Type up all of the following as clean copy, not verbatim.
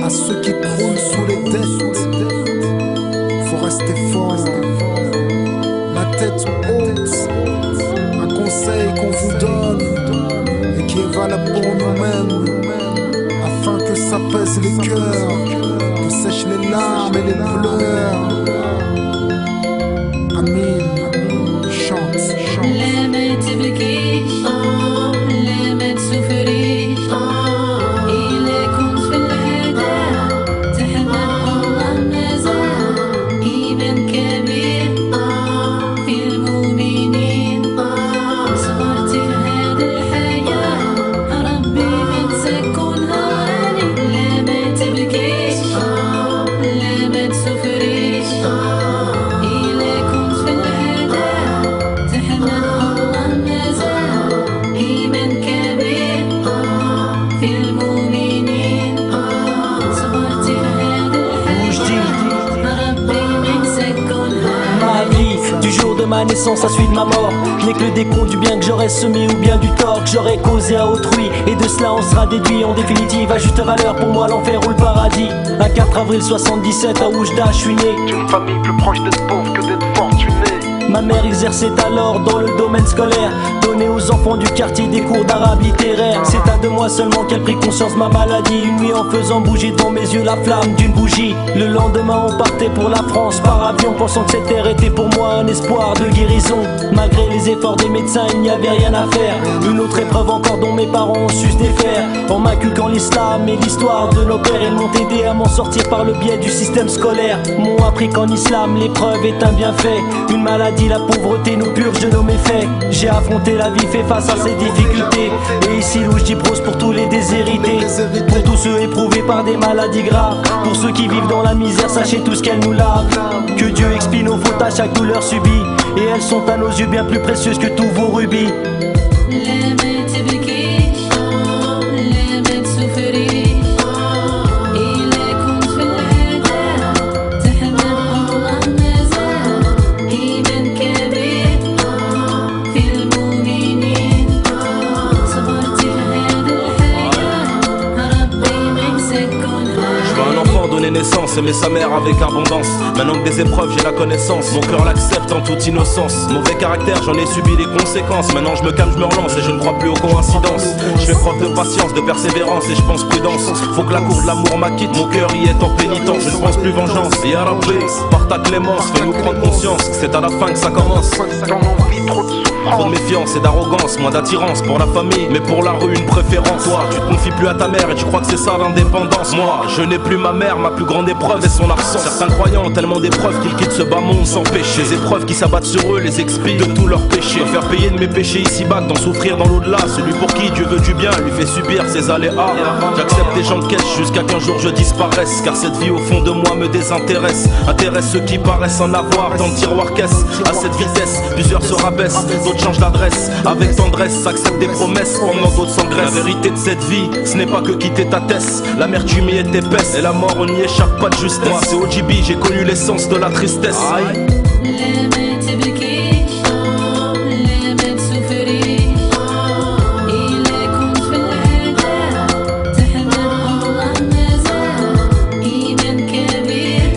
À ceux qui croulent sous les dettes, faut rester fort, la tête haute. Un conseil qu'on vous donne et qui est valable pour nous-mêmes, afin que ça pèse les cœurs, que sèchent les larmes et les pleurs. Amin, chante, chante. لا ما تبكيش لا ما تسافريش إلا كنت في الهدى تحمل الله مازال إيمان كبير في المؤمنين صبرت لهذه الحياة ربي من تكونها غالي لا ما تبكيش لا ما تسافريش إلا كنت في الهدى تحمل الله مازال إيمان كبير في المؤمنين صبرت لهذه الحياة ربي من تكونها Ma vie, du jour de ma naissance à celui de ma mort, n'est que le décompte du bien que j'aurais semé ou bien du tort que j'aurais causé à autrui. Et de cela on sera déduit en définitive à juste valeur pour moi l'enfer ou le paradis. Un 4 avril 77 à Oujda je suis né d'une famille plus proche d'être pauvre que d'être fortuné. Ma mère exerçait alors dans le domaine scolaire, donnait aux enfants du quartier des cours d'arabe littéraire. C'est à 2 mois seulement qu'elle prit conscience de ma maladie, une nuit en faisant bouger dans mes yeux la flamme d'une bougie. Le lendemain on partait pour la France par avion, pensant que cette terre était pour moi un espoir de guérison. Malgré les efforts des médecins il n'y avait rien à faire, une autre épreuve encore dont mes parents ont su se défaire. En m'inculquant l'islam et l'histoire de nos pères, ils m'ont aidé à m'en sortir par le biais du système scolaire. M'ont appris qu'en islam l'épreuve est un bienfait, une maladie, la pauvreté nous purge de nos méfaits. J'ai affronté la vie, fait face à ces difficultés, et ici Louj prose pour tous les déshérités, pour tous ceux éprouvés par des maladies graves, pour ceux qui vivent dans la misère, sachez tout ce qu'elle nous lave. Que Dieu expie nos fautes à chaque douleur subie, et elles sont à nos yeux bien plus précieuses que tous vos rubis. لا ما تبكيش لا ما تسافريش إلا كنت في الهدى تحمل الله مازال إيمان كبير في المؤمنين صبرت لهذه الحياة ربي من تكونها. Je veux un enfant donner naissance, aimer sa mère avec abondance. Maintenant que des épreuves j'ai la connaissance, mon cœur l'accepte en toute innocence. Mauvais caractère, j'en ai subi les conséquences. Maintenant je me calme, je me relance et je ne crois plus aux coïncidences. Je fais preuve de patience, de persévérance et je pense prudence. Faut que la cour de l'amour m'acquitte, mon cœur y est en pénitence. Je ne pense plus vengeance. Et à Rabbi, par ta clémence, fais-nous prendre conscience que c'est à la fin que ça commence. Dans nos vies, trop de souffrance. Trop de méfiance et d'arrogance, moins d'attirance pour la famille, mais pour la rue une préférence. Toi, tu te confies plus à ta mère et tu crois que c'est ça l'indépendance. Moi, je n'ai plus ma mère, ma plus grande épreuve est son absence. Certains croyants ont tellement d'épreuves qu'ils quittent ce bas monde sans péché. Ces épreuves qui s'abattent sur eux les expient de tous leurs péchés. Me faire payer de mes péchés ici-bas, d'en souffrir dans l'au-delà. Celui pour qui Dieu veut du bien lui fait subir ses aléas. J'accepte des gens de caisse jusqu'à qu'un jour je disparaisse, car cette vie au fond de moi me désintéresse. Intéresse ceux qui paraissent en avoir dans le tiroir caisse. À cette vitesse, plusieurs se rabaissent, d'autres changent d'adresse. Avec tendresse, acceptent des promesses pendant d'autres s'engraissent. La vérité de cette vie, ce n'est pas que quitter ta tête. L'amertume y est épaisse et la mort on n'y échappe pas de justesse. Moi c'est OGB, j'ai connu l'essence de la tristesse. Aïe. لا ما تبكيش لا ما تسافريش إلا كنت في الهدى تحمل الله مازال إيمان كبير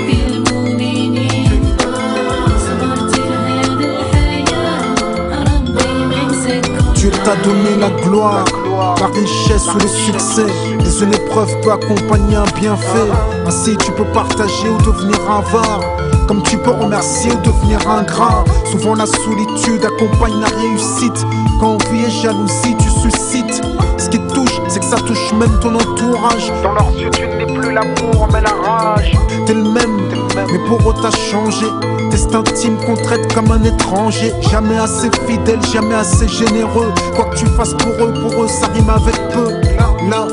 في المؤمنين صبرت لهذه الحياة ربي من تكونها. Dieu t'a donné la gloire, la richesse ou le succès. Et une épreuve peut accompagner un bienfait. Ainsi tu peux partager ou devenir avare, comme tu peux remercier ou devenir ingrat. Souvent la solitude accompagne la réussite. Quand envie et jalousie tu suscites. Ce qui te touche, c'est que ça touche même ton entourage. Dans leurs yeux, tu n'es plus l'amour, mais la rage. T'es le même, mais pour eux t'as changé. Destin intime qu'on traite comme un étranger. Jamais assez fidèle, jamais assez généreux. Quoi que tu fasses pour eux ça rime avec peu. Là,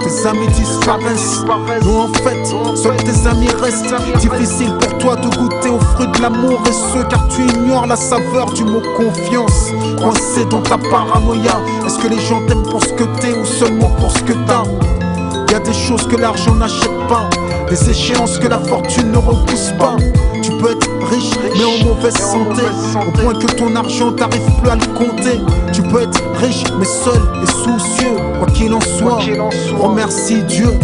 tes amis disparaissent. Non en fait, seuls tes amis restent. Difficile pour toi de goûter aux fruits de l'amour et ce car tu ignores la saveur du mot confiance. Coincé dans ta paranoïa, est-ce que les gens t'aiment pour ce que t'es ou seulement pour ce que t'as? Y'a des choses que l'argent n'achète pas, des échéances que la fortune ne repousse pas. Tu peux être riche mais en mauvaise santé, au point que ton argent t'arrive plus à le compter. Tu peux être riche mais seul et soucieux, quoi qu'il en soit, remercie Dieu.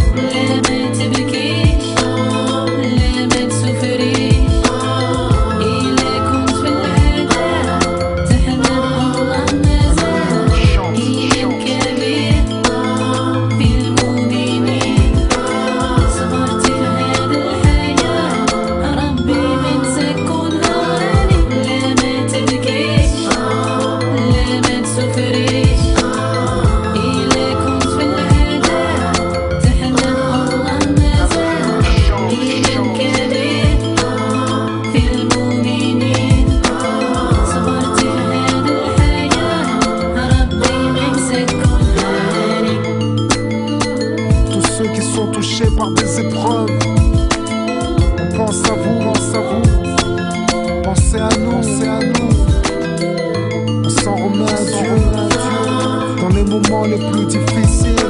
Touchés par des épreuves, on pense à vous, pensez à nous, on s'en remet à Dieu dans les moments les plus difficiles.